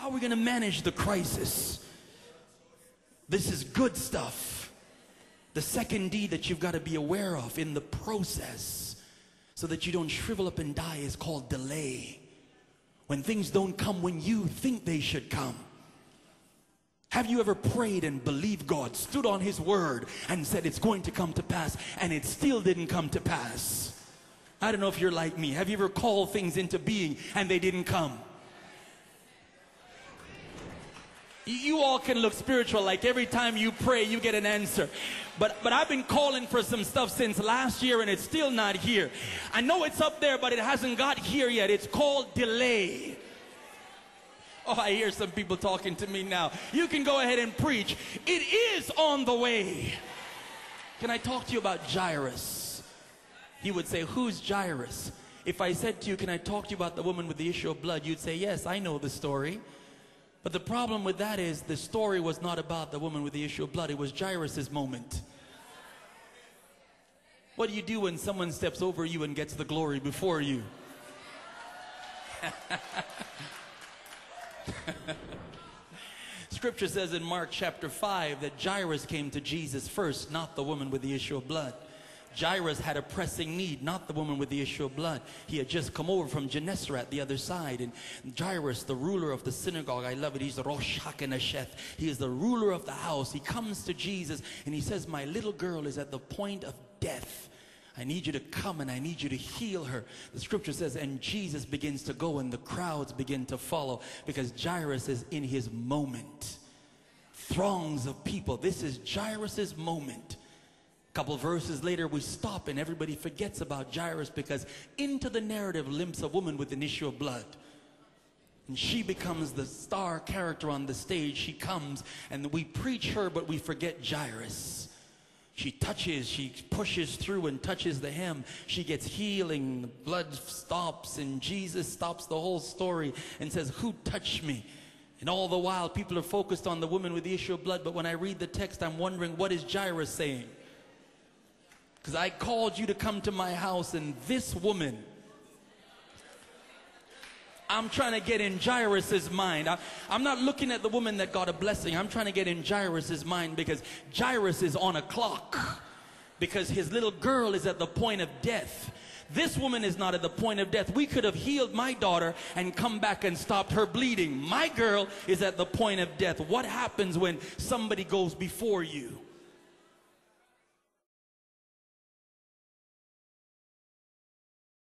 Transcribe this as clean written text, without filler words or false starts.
How are we going to manage the crisis? This is good stuff. The second D that you've got to be aware of in the process so that you don't shrivel up and die is called delay. When things don't come when you think they should come. Have you ever prayed and believed God, stood on his word and said it's going to come to pass, and it still didn't come to pass? I don't know if you're like me. Have you ever called things into being and they didn't come? You all can look spiritual, like every time you pray you get an answer. But I've been calling for some stuff since last year and it's still not here. I know it's up there, but it hasn't got here yet. It's called delay. Oh, I hear some people talking to me now. You can go ahead and preach. It is on the way. Can I talk to you about Jairus? He would say, who's Jairus? If I said to you, can I talk to you about the woman with the issue of blood? You'd say, yes, I know the story. But the problem with that is the story was not about the woman with the issue of blood. It was Jairus' moment. What do you do when someone steps over you and gets the glory before you? Scripture says in Mark chapter 5 that Jairus came to Jesus first, not the woman with the issue of blood. Jairus had a pressing need, not the woman with the issue of blood. He had just come over from Gennesaret, the other side. And Jairus, the ruler of the synagogue, I love it. He's the Rosh HaKnesset. He is the ruler of the house. He comes to Jesus and he says, my little girl is at the point of death. I need you to come and I need you to heal her. The scripture says, and Jesus begins to go and the crowds begin to follow because Jairus is in his moment. Throngs of people. This is Jairus' moment. A couple verses later we stop and everybody forgets about Jairus because into the narrative limps a woman with an issue of blood. And she becomes the star character on the stage. She comes and we preach her but we forget Jairus. She touches, she pushes through and touches the hem. She gets healing, the blood stops, and Jesus stops the whole story and says, who touched me? And all the while people are focused on the woman with the issue of blood, but when I read the text I'm wondering, what is Jairus saying? Because I called you to come to my house, and this woman, I'm trying to get in Jairus' mind. I'm not looking at the woman that got a blessing. I'm trying to get in Jairus' mind because Jairus is on a clock. Because his little girl is at the point of death. This woman is not at the point of death. We could have healed my daughter and come back and stopped her bleeding. My girl is at the point of death. What happens when somebody goes before you?